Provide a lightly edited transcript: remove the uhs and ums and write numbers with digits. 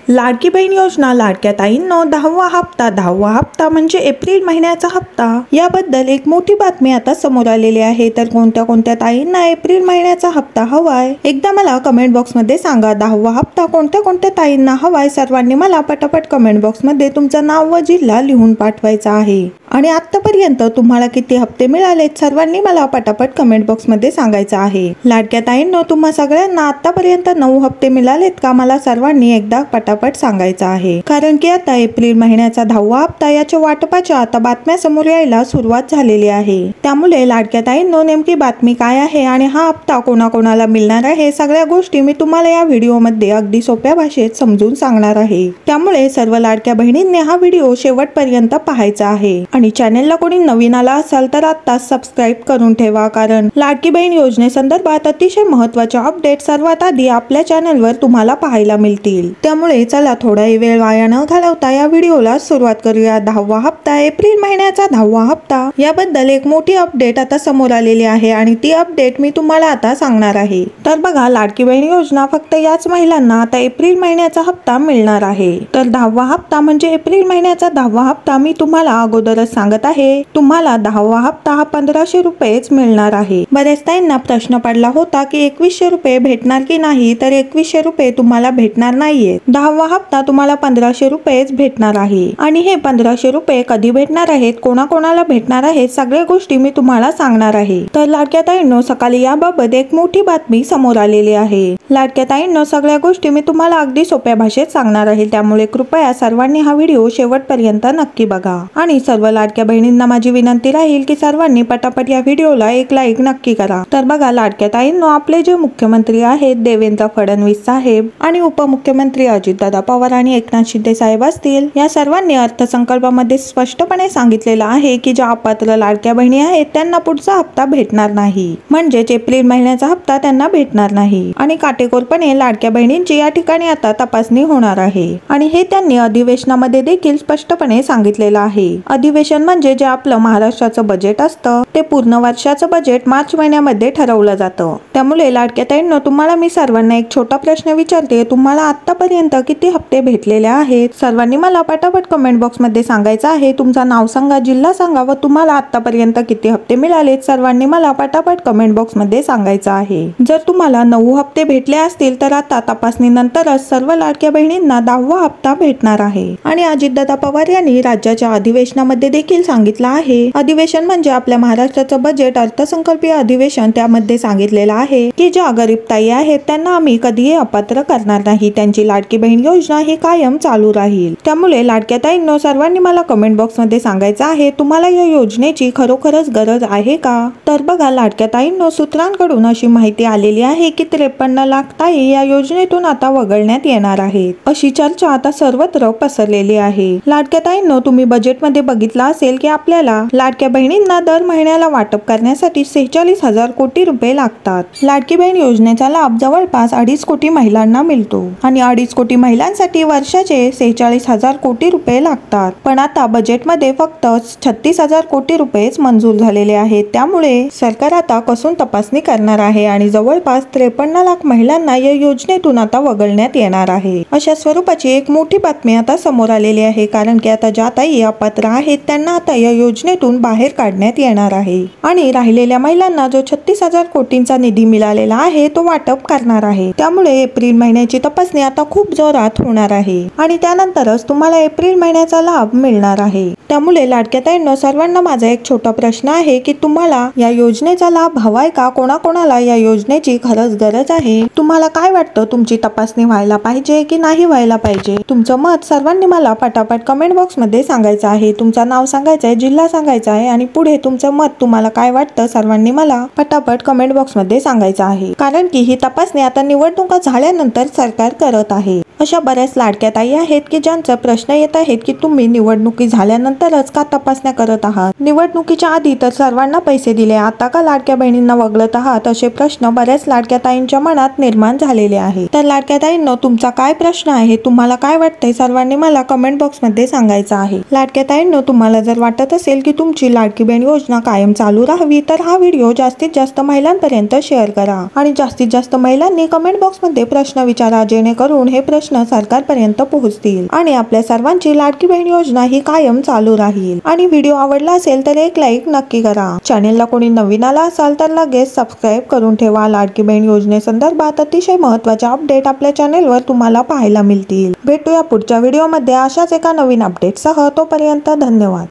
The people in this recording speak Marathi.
लाडकी बहीण योजना लाडक्या ताईंनो 10वा हप्ता 10वा हप्ता म्हणजे एप्रिल महिन्याचा हप्ता। याबद्दल एक मोठी बातमी आता समोर आलेली आहे। तर कोणत्या कोणत्या ताईंना एप्रिल महिन्याचा हप्ता हवाय एकदा मला कमेंट बॉक्स मध्ये सांगा। 10वा हप्ता कोणत्या कोणत्या ताईंना हवाय सर्वांनी मला पटापट कमेंट बॉक्स मध्ये तुमचं नाव व जिल्हा लिहून पाठवायचा आहे। आणि आतापर्यंत तुम्हाला किती हप्ते मिळालेत सर्वांनी मला पटापट कमेंट बॉक्स मध्ये सांगायचं आहे। लाडक्या ताईंनो तुम्हा सगळ्यांना आतापर्यंत 9 हप्ते मिळालेत का मला सर्वांनी एकदा पटापट सांगायचं आहे। कारण की आता एप्रिल महिन्याचा 10वा हप्ता याच्या वाटपाच्या आता बातम्या समोर यायला सुरुवात झालेली आहे। त्यामुळे लाडक्या ताईंनो नेमकी बातमी काय आहे आणि हा हप्ता कोणाकोणाला मिळणार आहे सगळ्या गोष्टी मी तुम्हाला या व्हिडिओ मध्ये अगदी सोप्या भाषेत समजून सांगणार आहे। त्यामुळे सर्व लाडक्या बहिणींनी हा व्हिडिओ शेवटपर्यंत पाहायचा आहे। आणि चॅनलला कोणी नवीन आला असाल तर आता सबस्क्राइब करून ठेवा, कारण लाडकी बहीण योजनेसंदर्भात अतिशय महत्त्वाचे अपडेट सर्वात आधी आपल्या चॅनलवर तुम्हाला पाहायला मिळतील। त्यामुळे चला थोडाही वेळ वाया न घालवता या व्हिडिओला सुरुवात करूया। 10वा हप्ता एप्रिल महिन्याचा 10वा हप्ता याबद्दल एक मोठी अपडेट आता समोर आलेली आहे आणि ती अपडेट मी तुम्हाला आता सांगणार आहे। तर बघा, लाडकी बहीण योजना फक्त याच महिलांना आता एप्रिल महिन्याचा हप्ता मिळणार आहे। तर 10वा हप्ता म्हणजे एप्रिल महिन्याचा 10वा हप्ता मी तुम्हाला अगोदरच सांगत आहे, तुम्हाला 10वा हप्ता हा 1500 रुपयेच मिळणार आहे। बऱ्याच ताईंना प्रश्न पडला होता की 2100 रुपये भेटणार की नाही, तर 2100 रुपये तुम्हाला भेटणार नाहीये। 10वा हप्ता तुम्हाला 1500 रुपयेच भेटणार आहे। आणि हे 1500 रुपये कधी भेटणार आहेत, कोणाकोणाला भेटणार आहेत, सगळ्या गोष्टी मी तुम्हाला सांगणार आहे। तर लाडक्या ताईंनो सकाळी याबाबत एक मोठी बातमी समोर आलेली आहे। लाडक्या ताईंनो सगळ्या गोष्टी मी तुम्हाला अगदी सोप्या भाषेत सांगणार आहे, त्यामुळे कृपया सर्वांनी हा व्हिडिओ शेवटपर्यंत नक्की बघा। आणि सर्व लाडक्या बहिणींना माझी विनंती राहील की सर्वांनी पटापट या व्हिडिओला एक लाईक नक्की करा। तर बघा लाडक्या ताईंनो, आपले जे मुख्यमंत्री आहेत देवेंद्र फडणवीस साहेब आणि उपमुख्यमंत्री अजितदादा पवार आणि एकनाथ शिंदे साहेब असतील, या सर्वांनी अर्थसंकल्पामध्ये स्पष्टपणे सांगितलेलं आहे की ज्या अपात्र लाडक्या बहिणी आहेत त्यांना पुढचा हप्ता भेटणार नाही, म्हणजेच एप्रिल महिन्याचा हप्ता त्यांना भेटणार नाही। आणि काटेकोरपणे लाडक्या बहिणींची या ठिकाणी आता तपासणी होणार आहे। आणि हे त्यांनी अधिवेशनामध्ये देखील स्पष्टपणे सांगितलेलं आहे। अधिवेशन म्हणजे जे आपलं महाराष्ट्राचं बजेट असतं ते पूर्ण वर्षाचं बजेट मार्च महिन्यामध्ये ठरवलं जातं। त्यामुळे लाडक्या ताईंनो तुम्हाला मी सर्वांना एक छोटा प्रश्न विचारते, तुम्हाला आतापर्यंत किती हप्ते भेटलेले आहेत सर्वांनी मला पटापट कमेंट बॉक्स मध्ये सांगायचं आहे। तुमचं नाव सांगा, जिल्हा सांगा व तुम्हाला आतापर्यंत किती हप्ते मिळालेत सर्वांनी मला पटापट कमेंट बॉक्स मध्ये सांगायचं आहे। जर तुम्हाला 9 हप्ते भेटले असतील तर आता तपासणीनंतरच सर्व लाडक्या बहिणींना 10वा हप्ता भेटणार आहे। आणि अजितदादा पवार यांनी राज्याच्या अधिवेशनामध्ये देखील सांगितलं आहे, अधिवेशन म्हणजे आपल्या महाराष्ट्राचं बजेट अर्थसंकल्पीय अधिवेशन, त्यामध्ये सांगितलेलं आहे की ज्या गरीब ताई आहेत त्यांना आम्ही कधीही अपात्र करणार नाही, त्यांची लाडकी बहीण योजना ही कायम चालू राहील। त्यामुळे लाडक्या ताईंनो सर्वांनी मला कमेंट बॉक्स मध्ये सांगायचं आहे, तुम्हाला या योजनेची खरोखरच गरज आहे का। तर बघा लाडक्या ताईंनो, सूत्रांकडून अशी माहिती आलेली आहे की 53 लाख ताई या योजनेतून आता वगळण्यात येणार आहेत, अशी चर्चा आता सर्वत्र पसरलेली आहे। लाडक्या ताईंनो, तुम्ही बजेट मध्ये बघितलं असेल की आपल्याला लाडक्या बहिणींना दर महिन्याला वाटप करण्यासाठी 46,000 कोटी रुपये लागतात। लाडकी बहीण योजनेचा लाभ जवळपास 2.5 कोटी महिलांना मिळतो आणि 2.5 कोटी महिलांसाठी वर्षाचे 46,000 कोटी रुपये लागतात। पण आता बजेटमध्ये फक्त 36,000 कोटी रुपयेच मंजूर झालेले आहेत। त्यामुळे सरकार आता कसून तपासणी करणार आहे आणि जवळपास 53 लाख महिलांना या योजनेतून आता वगळण्यात येणार आहे। अशा स्वरूपाची एक मोठी बातमी आता समोर आलेली आहे, कारण की आता ज्या ताई अपात्र आहेत त्यांना आता या योजनेतून बाहेर काढण्यात येणार आहे आणि राहिलेल्या महिलांना जो 36,000 कोटींचा निधी मिळालेला आहे तो वाटप करणार आहे। त्यामुळे एप्रिल महिन्याची तपासणी आता खूप जोरात होणार आहे आणि त्यानंतरच तुम्हाला एप्रिल महिन्याचा लाभ मिळणार आहे। त्यामुळे लाडक्या ताईंनो सर्वांना माझा एक छोटा प्रश्न आहे की तुम्हाला या योजनेचा लाभ हवाय का, कोणाकोणाला या योजनेची खरंच गरज आहे, तुम्हाला काय वाटतं, तुमची तपासणी व्हायला पाहिजे की नाही व्हायला पाहिजे, तुमचं मत सर्वांनी मला पटापट कमेंट बॉक्स मध्ये सांगायचं आहे। तुमचं नाव सांगायचं आहे, जिल्हा सांगायचा आहे आणि पुढे तुमचं मत तुम्हाला काय वाटतं सर्वांनी मला पटापट कमेंट बॉक्स मध्ये सांगायचं आहे, कारण की ही तपासणी आता निवडणुका झाल्यानंतर सरकार करत आहे। अशा बऱ्याच लाडक्या ताई आहेत की ज्यांचा प्रश्न येत आहेत की तुम्ही निवडणुकी झाल्यानंतरच का तपासण्या करत आहात, निवडणुकीच्या आधी तर सर्वांना पैसे दिले, आता का लाडक्या बहिणींना वगळत आहात, असे प्रश्न बऱ्याच लाडक्या ताईंच्या मनात निर्माण झालेले आहेत। तर लाडक्या ताईंनो तुमचा काय प्रश्न आहे, तुम्हाला काय वाटतंय सर्वांनी मला कमेंट बॉक्स मध्ये सांगायचं आहे। लाडक्या ताईंनो तुम्हाला जर वाटत असेल की तुमची लाडकी बहीण योजना कायम चालू राहावी तर हा व्हिडिओ जास्तीत जास्त महिलांपर्यंत शेअर करा आणि जास्तीत जास्त महिलांनी कमेंट बॉक्स मध्ये प्रश्न विचारा, जेणेकरून हे प्रश्न प्रश्न सरकारपर्यंत पोहोचतील आणि आपल्या सर्वांची लाडकी बहीण योजना ही कायम चालू राहील। आणि व्हिडिओ आवडला असेल तर एक लाईक नक्की करा। चॅनेलला कोणी नवीन आला असाल तर लगेच सबस्क्राईब करून ठेवा। लाडकी बहीण योजनेसंदर्भात अतिशय महत्त्वाचे अपडेट आपल्या चॅनेलवर तुम्हाला पाहायला मिळतील। भेटूया पुढच्या व्हिडिओमध्ये अशाच एका नवीन अपडेटसह। तोपर्यंत धन्यवाद।